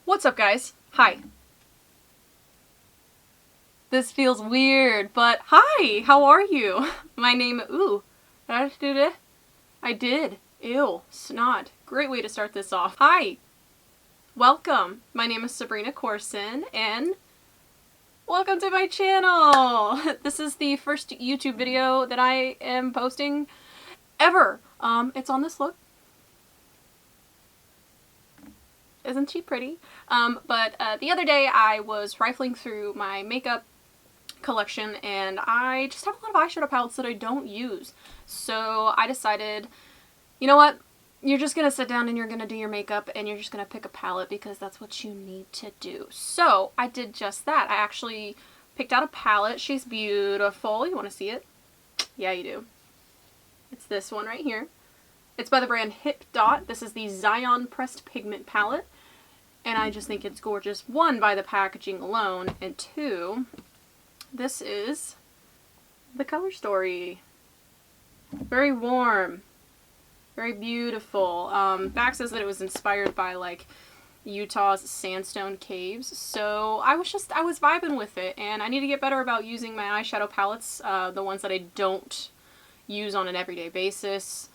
What's up, guys? Hi. This feels weird, but hi! How are you? My name, I did. Ew, snot. Great way to start this off. Hi! Welcome. My name is Sabrina Corson, and welcome to my channel! This is the first YouTube video that I am posting ever. It's on this look. Isn't she pretty? But the other day I was rifling through my makeup collection and I just have a lot of eyeshadow palettes that I don't use. So I decided, you know what? You're just gonna sit down and you're gonna do your makeup and you're just gonna pick a palette because that's what you need to do. So I did just that. I actually picked out a palette. She's beautiful. You wanna see it? Yeah, you do. It's this one right here. It's by the brand HIPDOT. This is the Zion Pressed Pigment palette. And I just think it's gorgeous. One, by the packaging alone, and two, this is the cover story. Very warm. Very beautiful. Back says that it was inspired by like Utah's sandstone caves. So I was vibing with it, and I need to get better about using my eyeshadow palettes, the ones that I don't use on an everyday basis.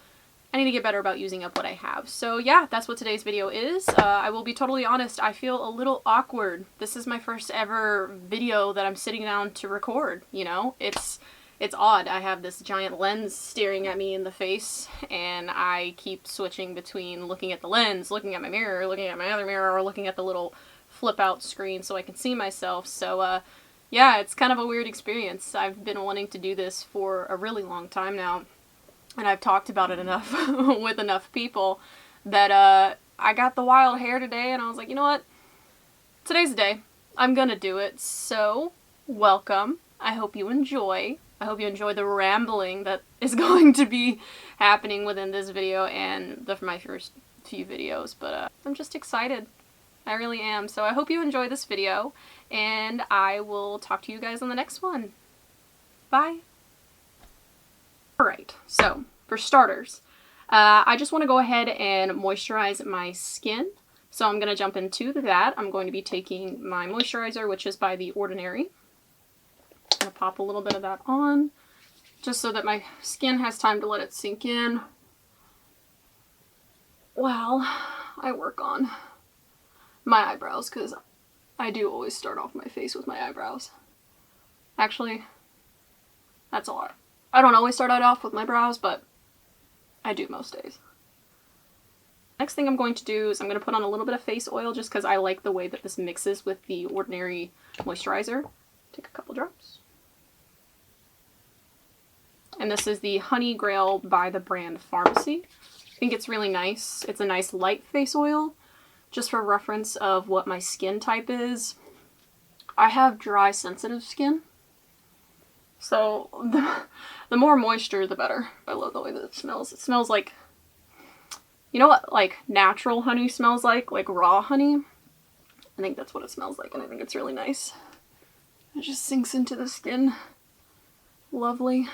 I need to get better about using up what I have. So yeah, that's what today's video is. I will be totally honest, I feel a little awkward. This is my first ever video that I'm sitting down to record, you know? It's odd. I have this giant lens staring at me in the face, and I keep switching between looking at the lens, looking at my mirror, looking at my other mirror, or looking at the little flip out screen so I can see myself. So yeah, it's kind of a weird experience. I've been wanting to do this for a really long time now. And I've talked about it enough with enough people that I got the wild hair today and I was like, you know what? Today's the day. I'm gonna do it. So, welcome. I hope you enjoy. I hope you enjoy the rambling that is going to be happening within this video and my first few videos. But I'm just excited. I really am. So I hope you enjoy this video and I will talk to you guys on the next one. Bye. Alright, so for starters, I just want to go ahead and moisturize my skin. So I'm going to jump into that. I'm going to be taking my moisturizer, which is by The Ordinary. I'm going to pop a little bit of that on, just so that my skin has time to let it sink in while I work on my eyebrows, because I do always start off my face with my eyebrows. Actually, that's a lot. I don't always start out off with my brows, but I do most days. Next thing I'm going to do is I'm going to put on a little bit of face oil just because I like the way that this mixes with the Ordinary moisturizer. Take a couple drops. And this is the Honey Grail by the brand Pharmacy. I think it's really nice. It's a nice light face oil, just for reference of what my skin type is. I have dry, sensitive skin. So, the more moisture, the better. I love the way that it smells. It smells like, you know what, like, natural honey smells like raw honey? I think that's what it smells like, and I think it's really nice. It just sinks into the skin. Lovely.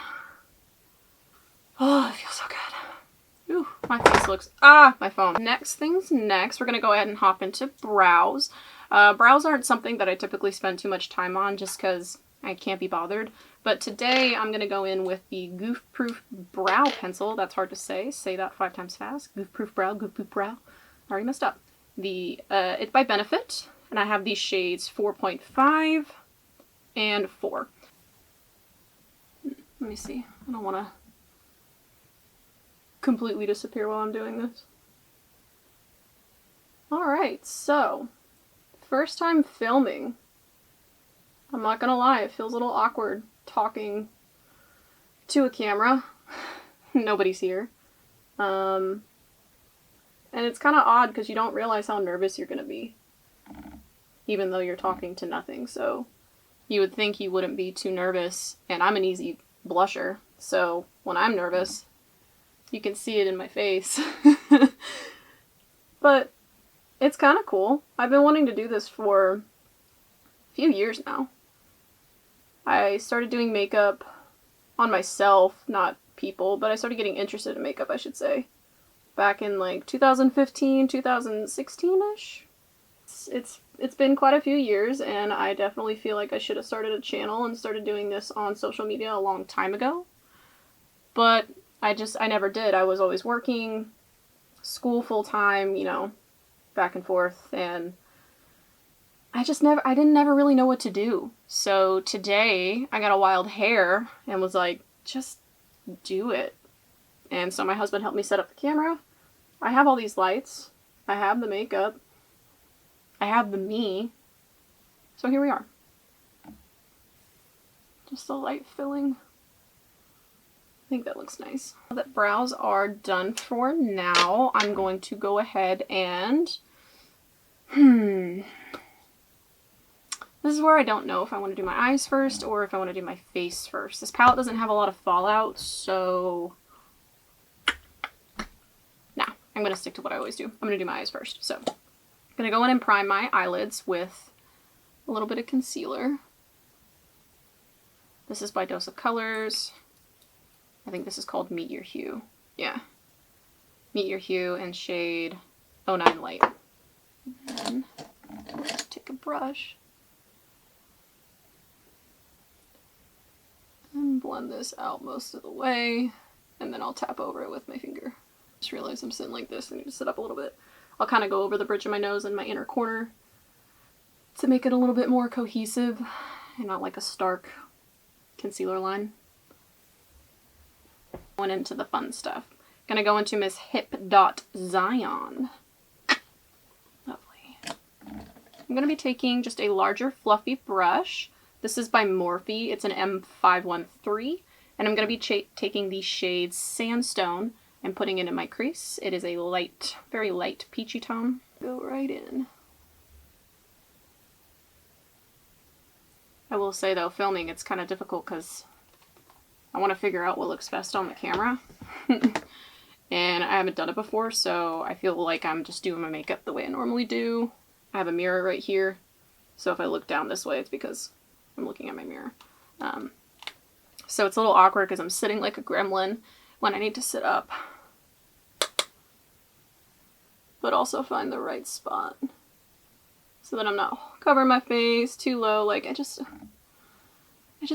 Oh, it feels so good. Ooh, my face looks, my phone. Next things next, we're gonna go ahead and hop into brows. Brows aren't something that I typically spend too much time on, just because I can't be bothered. But today I'm going to go in with the Goof Proof Brow Pencil. That's hard to say. Say that 5 times fast. Goof Proof Brow, Goof Proof Brow. I already messed up. It's by Benefit, and I have these shades 4.5 and 4. Let me see. I don't want to completely disappear while I'm doing this. Alright, so first time filming. I'm not gonna lie, it feels a little awkward talking to a camera. Nobody's here. And it's kind of odd because you don't realize how nervous you're gonna be, even though you're talking to nothing. So you would think you wouldn't be too nervous, and I'm an easy blusher, so when I'm nervous, you can see it in my face. But it's kind of cool. I've been wanting to do this for a few years now. I started doing makeup on myself, not people, but I started getting interested in makeup, I should say, back in like 2015, 2016-ish. It's been quite a few years, and I definitely feel like I should have started a channel and started doing this on social media a long time ago. But I never did. I was always working, school full-time, you know, back and forth, and I didn't never really know what to do. So today I got a wild hair and was like, just do it. And so my husband helped me set up the camera. I have all these lights. I have the makeup. I have the me. So here we are. Just a light filling. I think that looks nice. Now that brows are done for now, I'm going to go ahead and... This is where I don't know if I want to do my eyes first or if I want to do my face first. This palette doesn't have a lot of fallout, so... Nah, I'm going to stick to what I always do. I'm going to do my eyes first. So, I'm going to go in and prime my eyelids with a little bit of concealer. This is by Dose of Colors. I think this is called Meet Your Hue. Yeah. Meet Your Hue and shade 09 Light. And then take a brush and blend this out most of the way, and then I'll tap over it with my finger. Just realized I'm sitting like this. I need to sit up a little bit. I'll kind of go over the bridge of my nose and my inner corner to make it a little bit more cohesive and not like a stark concealer line. Going into the fun stuff. Gonna go into Miss HIPDOT Zion. Lovely. I'm gonna be taking just a larger fluffy brush. This is by Morphe. It's an M513. And I'm gonna be taking the shade Sandstone and putting it in my crease. It is a light, very light peachy tone. Go right in. I will say though, filming it's kind of difficult because I want to figure out what looks best on the camera. And I haven't done it before, so I feel like I'm just doing my makeup the way I normally do. I have a mirror right here, so if I look down this way, it's because I'm looking at my mirror. So it's a little awkward because I'm sitting like a gremlin when I need to sit up. But also find the right spot so that I'm not covering my face too low. Like I just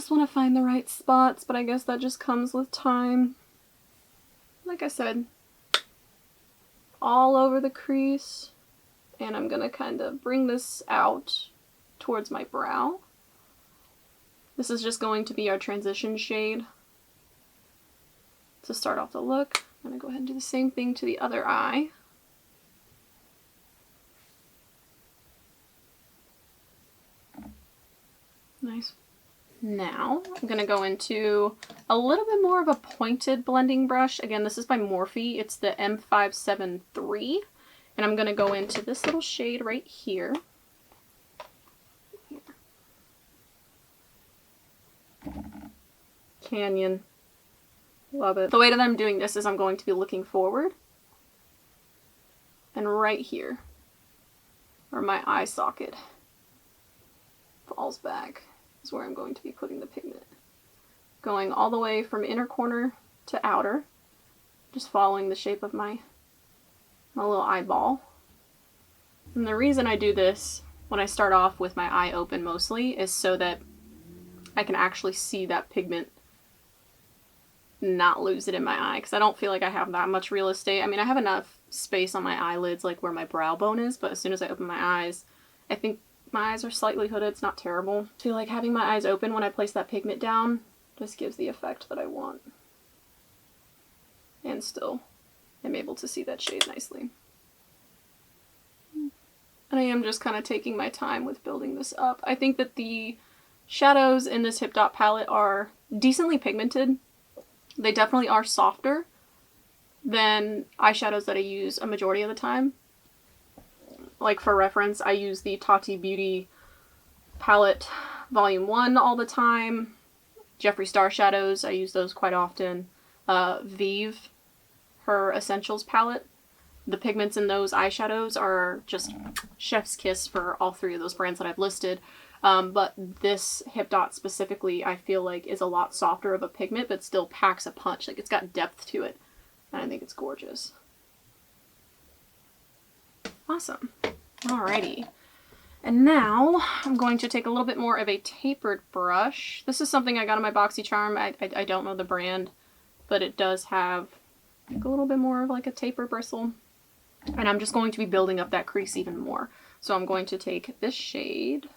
want to find the right spots, but I guess that just comes with time. Like I said, all over the crease, and I'm gonna kind of bring this out towards my brow. This is just going to be our transition shade to start off the look. I'm gonna go ahead and do the same thing to the other eye. Nice. Now, I'm going to go into a little bit more of a pointed blending brush. Again, this is by Morphe. It's the M573. And I'm going to go into this little shade right here. Canyon. Love it. The way that I'm doing this is I'm going to be looking forward. And right here, where my eye socket falls back, is where I'm going to be putting the pigment. Going all the way from inner corner to outer, just following the shape of my little eyeball. And the reason I do this when I start off with my eye open mostly is so that I can actually see that pigment, not lose it in my eye, because I don't feel like I have that much real estate. I mean, I have enough space on my eyelids, like where my brow bone is, but as soon as I open my eyes, I think my eyes are slightly hooded. It's not terrible. I feel like having my eyes open when I place that pigment down just gives the effect that I want. And still, I'm able to see that shade nicely. And I am just kind of taking my time with building this up. I think that the shadows in this HIPDOT palette are decently pigmented. They definitely are softer than eyeshadows that I use a majority of the time. Like for reference, I use the Fenty Beauty palette volume 1 all the time. Jeffree Star shadows, I use those quite often. Vive, her Essentials palette. The pigments in those eyeshadows are just chef's kiss for all three of those brands that I've listed. But this HIPDOT specifically, I feel like is a lot softer of a pigment, but still packs a punch. Like it's got depth to it. And I think it's gorgeous. Awesome. Alrighty. And now I'm going to take a little bit more of a tapered brush. This is something I got on my BoxyCharm. I don't know the brand, but it does have like a little bit more of like a taper bristle. And I'm just going to be building up that crease even more. So I'm going to take this shade.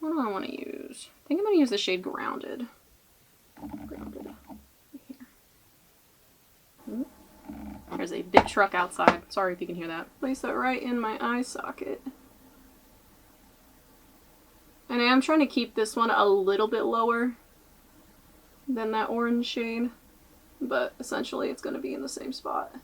What do I want to use? I think I'm going to use the shade Grounded. Grounded. Here. There's a big truck outside. Sorry if you can hear that. Place that right in my eye socket. And I am trying to keep this one a little bit lower than that orange shade, but essentially it's going to be in the same spot.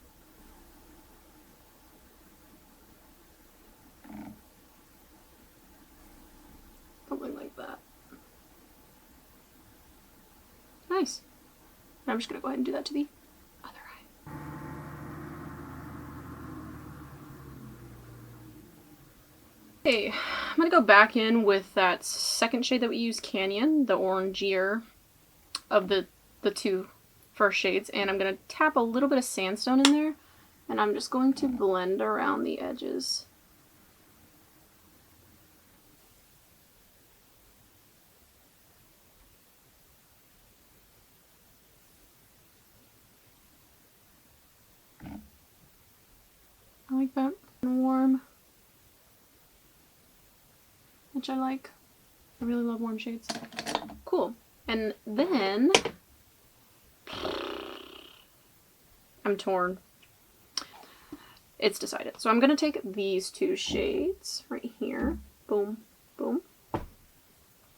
Something like that. Nice. And I'm just going to go ahead and do that to the other eye. Okay, I'm going to go back in with that second shade that we used, Canyon, the orangier of the two first shades, and I'm going to tap a little bit of sandstone in there, and I'm just going to blend around the edges. I like that. And warm. Which I like. I really love warm shades. Cool. And then I'm torn. It's decided. So I'm going to take these two shades right here. Boom, boom.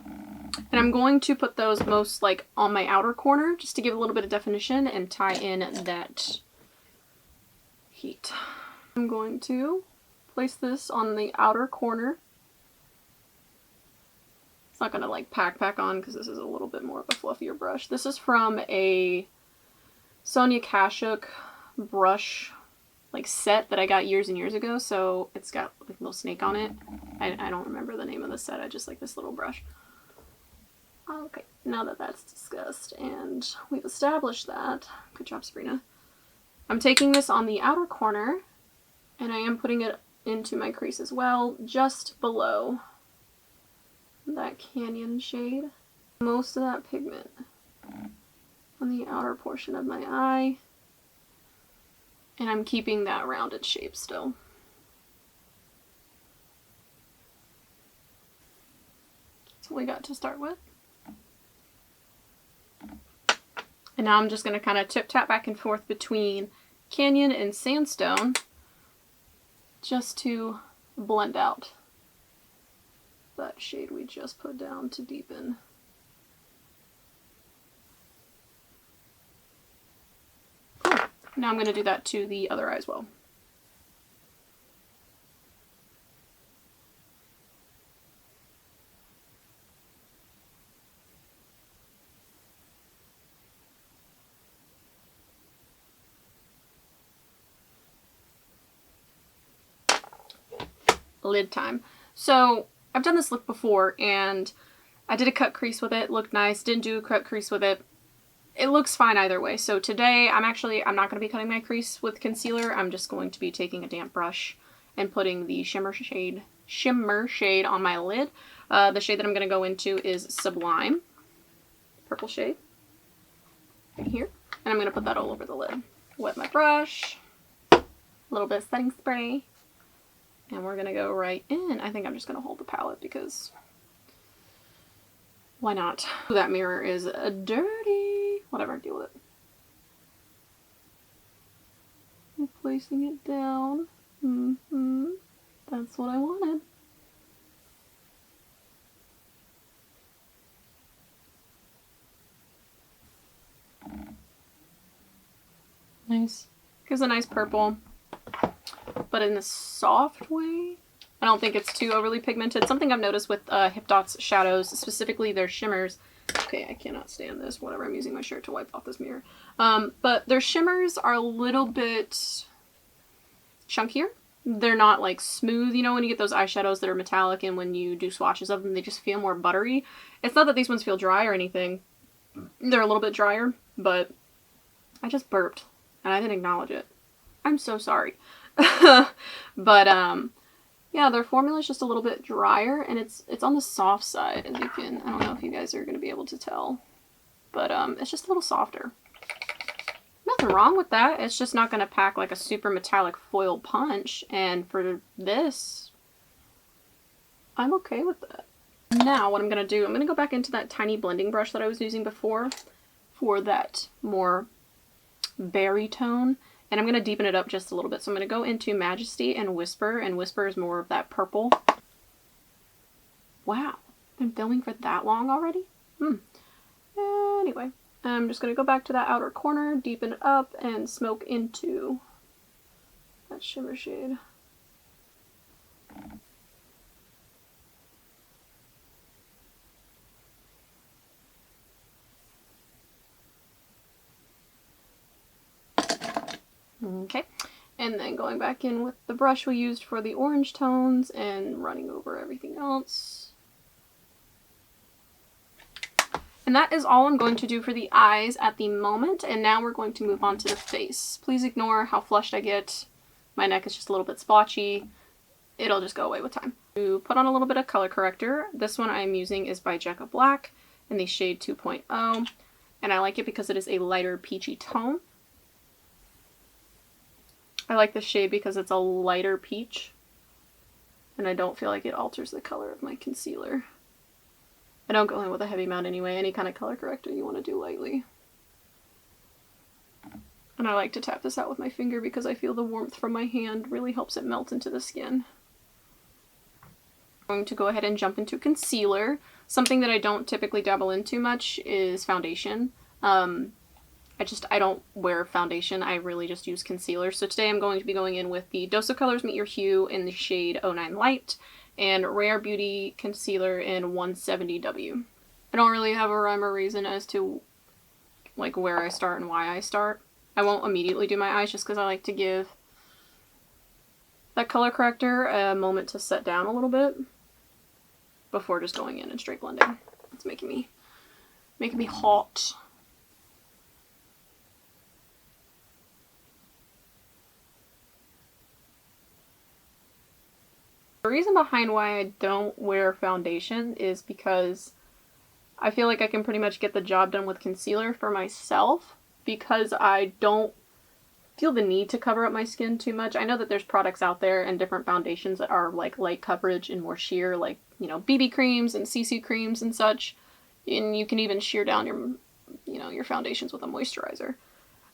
And I'm going to put those most like on my outer corner just to give a little bit of definition and tie in that heat. I'm going to place this on the outer corner. It's not going to like pack on because this is a little bit more of a fluffier brush. This is from a Sonia Kashuk brush like set that I got years and years ago, so it's got like a little snake on it. I don't remember the name of the set, I just like this little brush. Okay, now that that's discussed and we've established that, good job Sabrina, I'm taking this on the outer corner and I am putting it into my crease as well, just below that Canyon shade. Most of that pigment on the outer portion of my eye. And I'm keeping that rounded shape still. That's what we got to start with. And now I'm just going to kind of tip-tap back and forth between Canyon and Sandstone just to blend out that shade we just put down to deepen. Cool. Now I'm going to do that to the other eye as well. Lid time. So I've done this look before and I did a cut crease with it, looked nice, didn't do a cut crease with it. It looks fine either way. So today I'm not going to be cutting my crease with concealer. I'm just going to be taking a damp brush and putting the shimmer shade on my lid. The shade that I'm going to go into is Sublime, purple shade, right here. And I'm going to put that all over the lid. Wet my brush, a little bit of setting spray. And we're going to go right in. I think I'm just going to hold the palette because why not? That mirror is dirty. Whatever, deal with it. I'm placing it down. That's what I wanted. Nice. Gives a nice purple, but in a soft way. I don't think it's too overly pigmented. Something I've noticed with HIPDOT's shadows, specifically their shimmers. Okay, I cannot stand this. Whatever, I'm using my shirt to wipe off this mirror. But their shimmers are a little bit chunkier. They're not like smooth, you know, when you get those eyeshadows that are metallic and when you do swatches of them, they just feel more buttery. It's not that these ones feel dry or anything. They're a little bit drier, but I just burped and I didn't acknowledge it. I'm so sorry. But yeah, their formula is just a little bit drier, and it's on the soft side, as you can, I don't know if you guys are going to be able to tell, but it's just a little softer. Nothing wrong with that, it's just not going to pack like a super metallic foil punch, and for this, I'm okay with that. Now what I'm going to do, I'm going to go back into that tiny blending brush that I was using before for that more berry tone. And I'm going to deepen it up just a little bit. So I'm going to go into Majesty and Whisper is more of that purple. Wow, been filming for that long already? Anyway, I'm just going to go back to that outer corner, deepen it up, and smoke into that shimmer shade. Okay, and then going back in with the brush we used for the orange tones and running over everything else. And that is all I'm going to do for the eyes at the moment, and now we're going to move on to the face. Please ignore how flushed I get. My neck is just a little bit splotchy. It'll just go away with time. To put on a little bit of color corrector, this one I'm using is by Jecca Black in the shade 2.0, and I like it because it is a lighter peachy tone. I like this shade because it's a lighter peach, and I don't feel like it alters the color of my concealer. I don't go in with a heavy amount anyway. Any kind of color corrector you want to do lightly. And I like to tap this out with my finger because I feel the warmth from my hand really helps it melt into the skin. I'm going to go ahead and jump into concealer. Something that I don't typically dabble in too much is foundation. I don't wear foundation, I really just use concealer. So today I'm going to be going in with the Dose of Colors Meet Your Hue in the shade 09 Light and Rare Beauty Concealer in 170W. I don't really have a rhyme or reason as to like where I start and why I start. I won't immediately do my eyes just because I like to give that color corrector a moment to set down a little bit before just going in and straight blending. It's making me hot. The reason behind why I don't wear foundation is because I feel like I can pretty much get the job done with concealer for myself because I don't feel the need to cover up my skin too much. I know that there's products out there and different foundations that are like light coverage and more sheer, like, you know, BB creams and CC creams and such. And you can even sheer down your foundations with a moisturizer.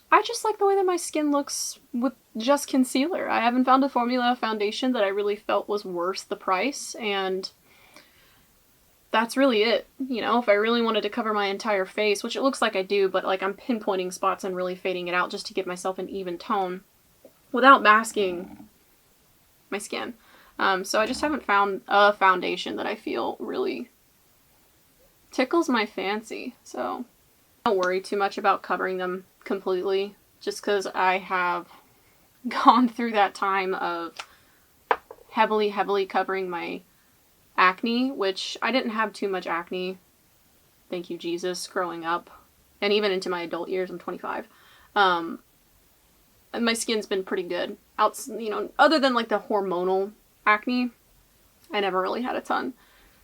I just like the way that my skin looks with just concealer. I haven't found a formula foundation that I really felt was worth the price, and that's really it. You know, if I really wanted to cover my entire face, which it looks like I do, but like I'm pinpointing spots and really fading it out just to give myself an even tone without masking my skin. So I just haven't found a foundation that I feel really tickles my fancy. So I don't worry too much about covering them completely, just because I have gone through that time of heavily covering my acne, which I didn't have too much acne, thank you Jesus, growing up, and even into my adult years. I'm 25. And my skin's been pretty good. Other than like the hormonal acne, I never really had a ton.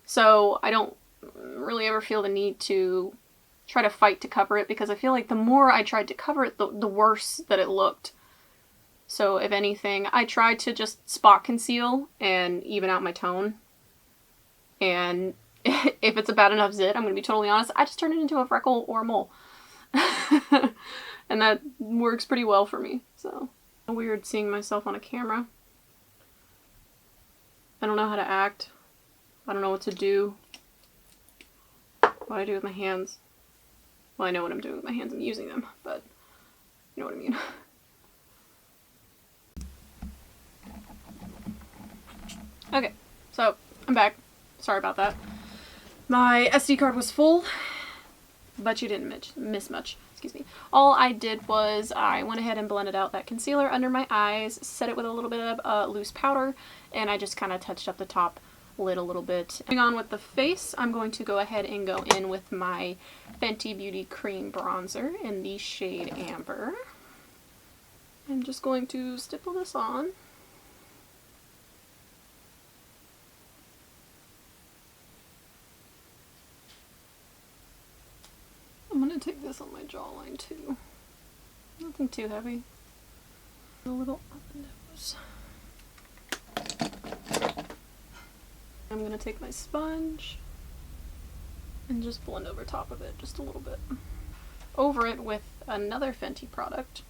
So I don't really ever feel the need to try to fight to cover it, because I feel like the more I tried to cover it, the worse that it looked. So if anything, I tried to just spot conceal and even out my tone. And if it's a bad enough zit, I'm going to be totally honest, I just turn it into a freckle or a mole. And that works pretty well for me. So weird seeing myself on a camera. I don't know how to act. I don't know what to do. What I do with my hands. Well, I know what I'm doing with my hands. I'm using them, but you know what I mean. Okay, so I'm back. Sorry about that. My SD card was full, but you didn't miss much. Excuse me. All I did was I went ahead and blended out that concealer under my eyes, set it with a little bit of loose powder, and I just kind of touched up the top lid a little bit. Moving on with the face, I'm going to go ahead and go in with my Fenty Beauty Cream Bronzer in the shade Amber. I'm just going to stipple this on. take this on my jawline too. Nothing too heavy. A little on the nose. I'm gonna take my sponge and just blend over top of it just a little bit. Over it with another Fenty product.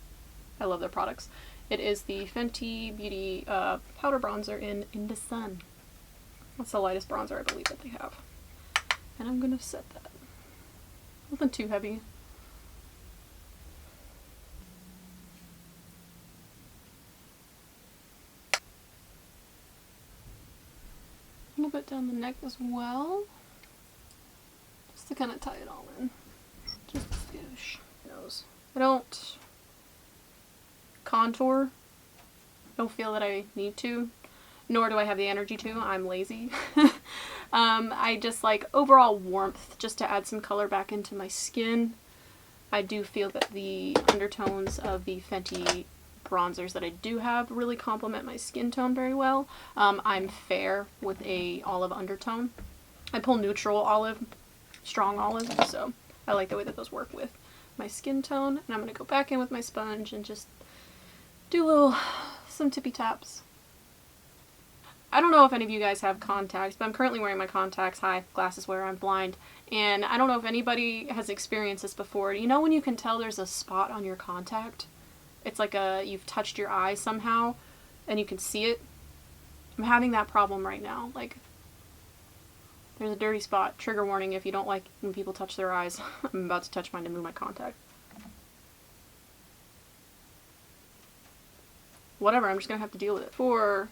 I love their products. It is the Fenty Beauty powder bronzer in Inda Sun. That's the lightest bronzer I believe that they have. And I'm gonna set that. Nothing too heavy. A little bit down the neck as well. Just to kind of tie it all in. Just a skoosh. Nose. I don't contour. Don't feel that I need to. Nor do I have the energy to. I'm lazy. I just like overall warmth just to add some color back into my skin. I do feel that the undertones of the Fenty bronzers that I do have really complement my skin tone very well. I'm fair with a olive undertone. I pull neutral olive, strong olive, so I like the way that those work with my skin tone. And I'm going to go back in with my sponge and just do some tippy taps. I don't know if any of you guys have contacts, but I'm currently wearing my contacts. Hi, glasses wearer, I'm blind. And I don't know if anybody has experienced this before. You know when you can tell there's a spot on your contact? It's like you've touched your eye somehow and you can see it. I'm having that problem right now. Like, there's a dirty spot. Trigger warning if you don't like when people touch their eyes. I'm about to touch mine to move my contact. Whatever, I'm just gonna have to deal with it. For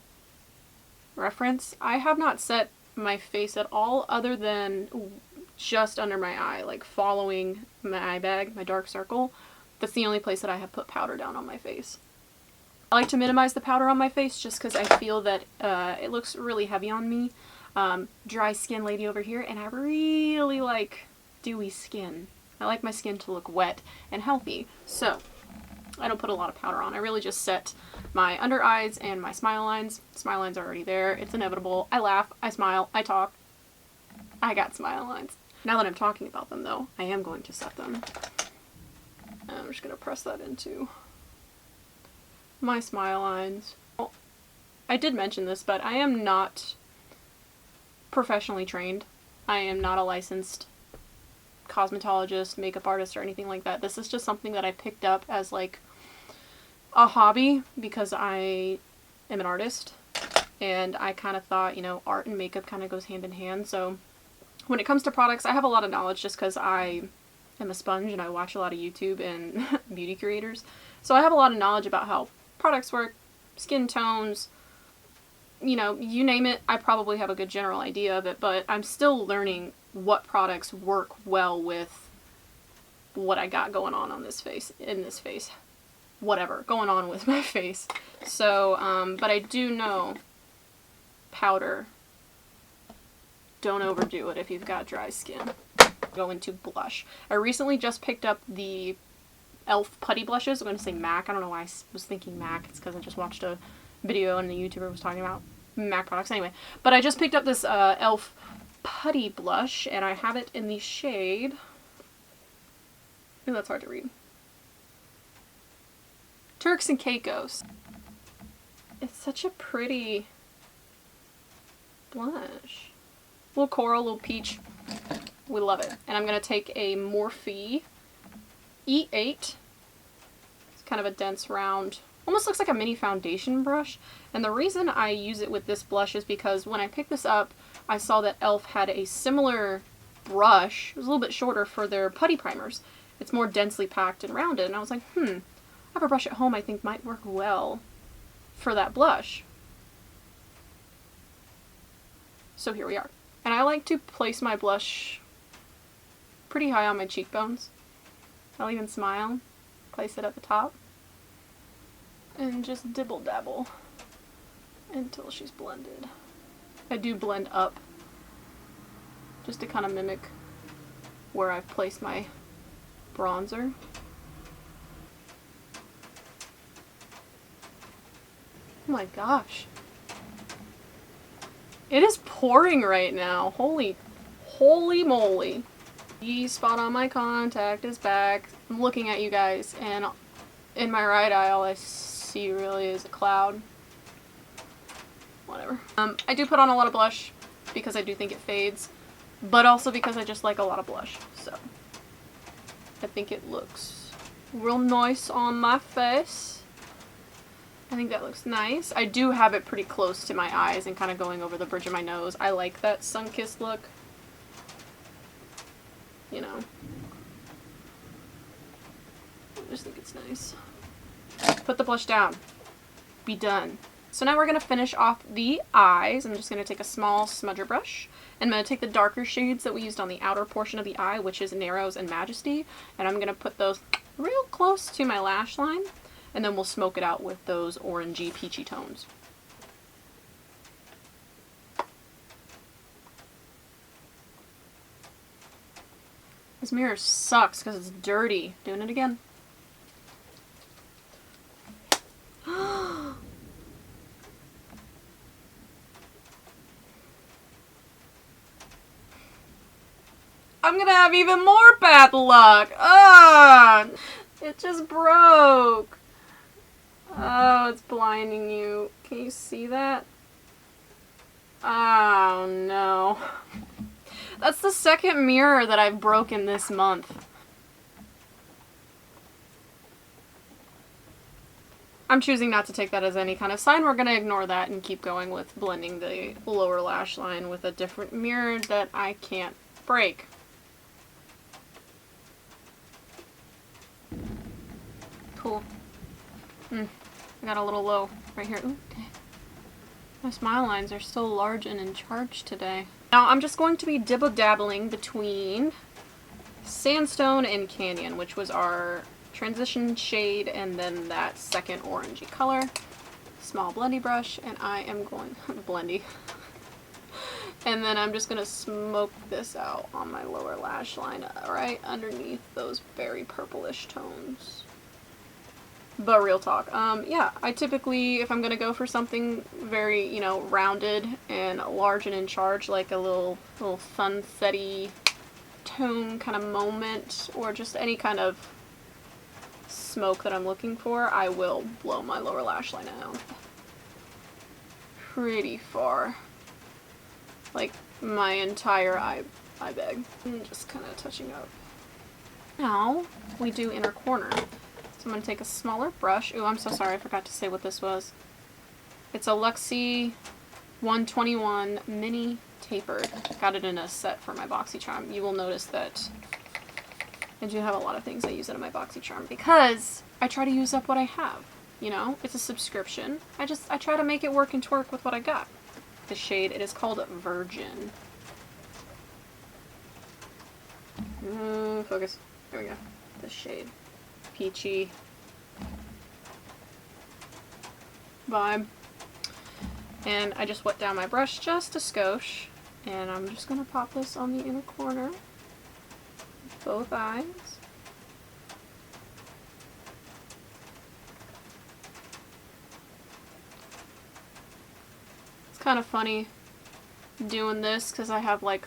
reference, I have not set my face at all other than just under my eye, like following my eye bag, my dark circle. That's the only place that I have put powder down on my face. I like to minimize the powder on my face just because I feel that it looks really heavy on me. Dry skin lady over here, and I really like dewy skin. I like my skin to look wet and healthy, so I don't put a lot of powder on. I really just set my under eyes and my smile lines. Smile lines are already there. It's inevitable. I laugh, I smile, I talk. I got smile lines. Now that I'm talking about them though, I am going to set them. And I'm just going to press that into my smile lines. Well, I did mention this, but I am not professionally trained. I am not a licensed cosmetologist, makeup artist, or anything like that. This is just something that I picked up as like a hobby because I am an artist and I kind of thought, you know, art and makeup kind of goes hand in hand. So when it comes to products, I have a lot of knowledge just because I am a sponge and I watch a lot of YouTube and beauty creators. So I have a lot of knowledge about how products work, skin tones, you know, you name it. I probably have a good general idea of it, but I'm still learning what products work well with what I got going on this face, whatever going on with my face. So, but I do know powder, don't overdo it if you've got dry skin. Go into blush. I recently just picked up the e.l.f. putty blushes. I'm going to say MAC. I don't know why I was thinking MAC. It's because I just watched a video and the YouTuber was talking about MAC products. Anyway, but I just picked up this e.l.f. putty blush and I have it in the shade... Ooh, that's hard to read. Turks Caicos. It's such a pretty blush. Little coral, little peach. We love it. And I'm going to take a Morphe E8. It's kind of a dense round, almost looks like a mini foundation brush. And the reason I use it with this blush is because when I picked this up, I saw that e.l.f. had a similar brush. It was a little bit shorter for their putty primers. It's more densely packed and rounded. And I was like, I have a brush at home I think might work well for that blush. So here we are. And I like to place my blush pretty high on my cheekbones. I'll even smile, place it at the top, and just dibble dabble until she's blended. I do blend up just to kind of mimic where I've placed my bronzer. Oh my gosh. It is pouring right now. Holy moly. The spot on my contact is back. I'm looking at you guys, and in my right eye, all I see really is a cloud. Whatever. I do put on a lot of blush because I do think it fades, but also because I just like a lot of blush. So I think it looks real nice on my face. I think that looks nice. I do have it pretty close to my eyes and kind of going over the bridge of my nose. I like that sun-kissed look. You know. I just think it's nice. Put the blush down. Be done. So now we're going to finish off the eyes. I'm just going to take a small smudger brush. And I'm going to take the darker shades that we used on the outer portion of the eye, which is Narrows and Majesty. And I'm going to put those real close to my lash line. And then we'll smoke it out with those orangey, peachy tones. This mirror sucks because it's dirty. Doing it again. I'm gonna have even more bad luck. Ugh! It just broke. Oh, it's blinding you. Can you see that? Oh no. That's the second mirror that I've broken this month. I'm choosing not to take that as any kind of sign. We're gonna ignore that and keep going with blending the lower lash line with a different mirror that I can't break. Cool. I got a little low right here. Ooh, my smile lines are so large and in charge today. Now I'm just going to be dibble-dabbling between Sandstone and Canyon, which was our transition shade, and then that second orangey color. Small blendy brush, and I am going blendy. And then I'm just gonna smoke this out on my lower lash line, right underneath those very purplish tones. But real talk, yeah, I typically, if I'm gonna go for something very, you know, rounded and large and in charge, like a little sunset-y tone kind of moment, or just any kind of smoke that I'm looking for, I will blow my lower lash line out pretty far. Like, my entire eye bag. I'm just kind of touching up. Now, we do inner corner. So I'm going to take a smaller brush. Ooh, I'm so sorry, I forgot to say what this was. It's a Luxie 121 Mini Tapered. Got it in a set for my BoxyCharm. You will notice that I do have a lot of things I use out of my BoxyCharm because I try to use up what I have. You know, it's a subscription. I try to make it work and twerk with what I got. The shade, it is called Virgin. Focus. There we go. The shade. Peachy vibe. And I just wet down my brush just a skosh, and I'm just going to pop this on the inner corner, both eyes. It's kind of funny doing this because I have like,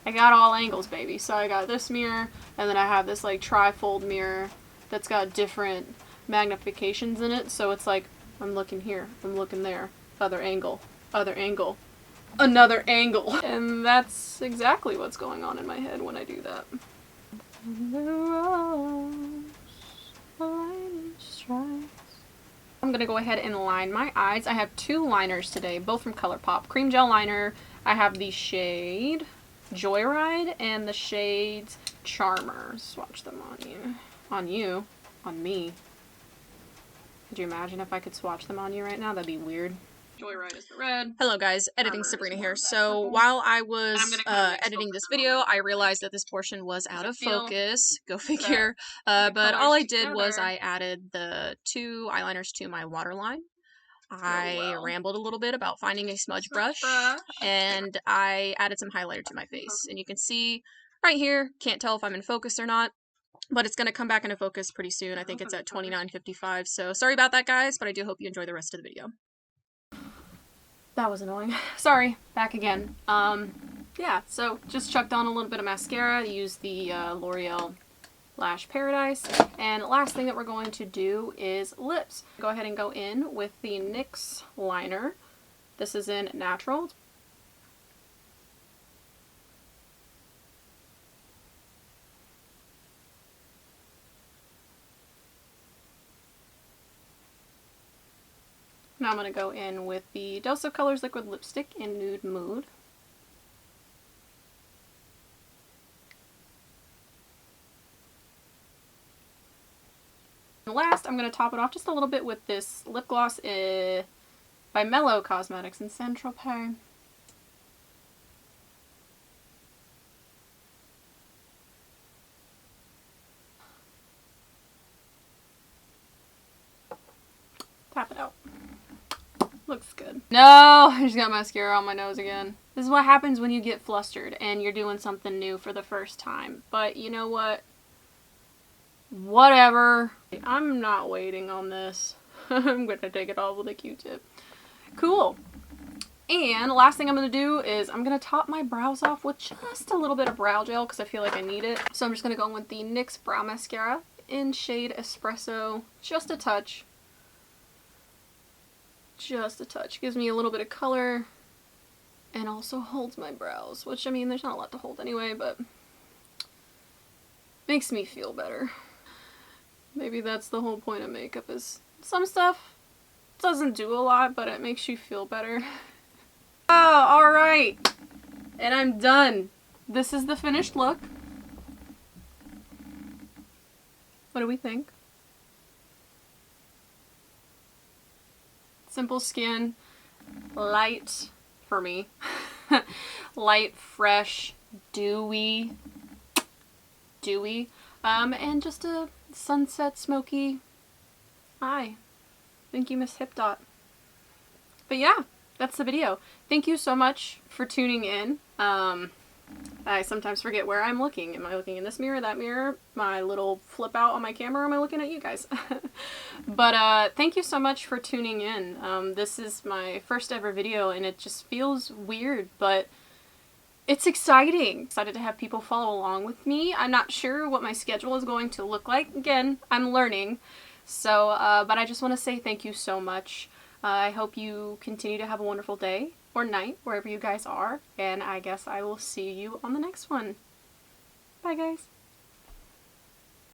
I got all angles, baby. So I got this mirror, and then I have this like tri-fold mirror that's got different magnifications in it. So it's like, I'm looking here, I'm looking there, other angle, another angle. And that's exactly what's going on in my head when I do that. I'm gonna go ahead and line my eyes. I have two liners today, both from ColourPop. Cream gel liner. I have the shade Joyride and the shades Charmer. Swatch them on you. On me. Could you imagine if I could swatch them on you right now? That'd be weird. Joyride is the red. Hello guys, editing Sabrina here. So while I was editing this video, I realized that this portion was out of focus. Go figure. But all I did was I added the two eyeliners to my waterline. I rambled a little bit about finding a smudge brush, and I added some highlighter to my face. And you can see right here, can't tell if I'm in focus or not, but it's going to come back into focus pretty soon. I think it's at 29:55, so sorry about that, guys, but I do hope you enjoy the rest of the video. That was annoying. Sorry, back again. Yeah, yeah, so just chucked on a little bit of mascara, use the Loreal Lash Paradise, and last thing that we're going to do is lips. Go ahead and go in with the NYX liner. This is in Natural. Now I'm going to go in with the Dose of Colors Liquid Lipstick in Nude Mood. And last, I'm going to top it off just a little bit with this lip gloss by Mellow Cosmetics in St Tropez. Tap it out. Looks good. No, I just got mascara on my nose again. This is what happens when you get flustered and you're doing something new for the first time. But you know what? Whatever. I'm not waiting on this. I'm gonna take it off with a Q-tip. Cool. And the last thing I'm gonna do is I'm gonna top my brows off with just a little bit of brow gel because I feel like I need it. So I'm just gonna go in with the NYX Brow Mascara in shade Espresso. Just a touch. Just a touch. Gives me a little bit of color and also holds my brows, which, I mean, there's not a lot to hold anyway, but makes me feel better. Maybe that's the whole point of makeup, is some stuff doesn't do a lot, but it makes you feel better. Oh, alright. And I'm done. This is the finished look. What do we think? Simple skin, light for me, light, fresh, dewy, and just a sunset smoky eye. Thank you, Miss HIPDOT. But yeah, that's the video. Thank you so much for tuning in. I sometimes forget where I'm looking. Am I looking in this mirror, that mirror, my little flip out on my camera, or am I looking at you guys? But thank you so much for tuning in. This is my first ever video and it just feels weird, but it's exciting. Excited to have people follow along with me. I'm not sure what my schedule is going to look like. Again, I'm learning. So, but I just want to say thank you so much. I hope you continue to have a wonderful day or night, wherever you guys are, and I guess I will see you on the next one. Bye, guys.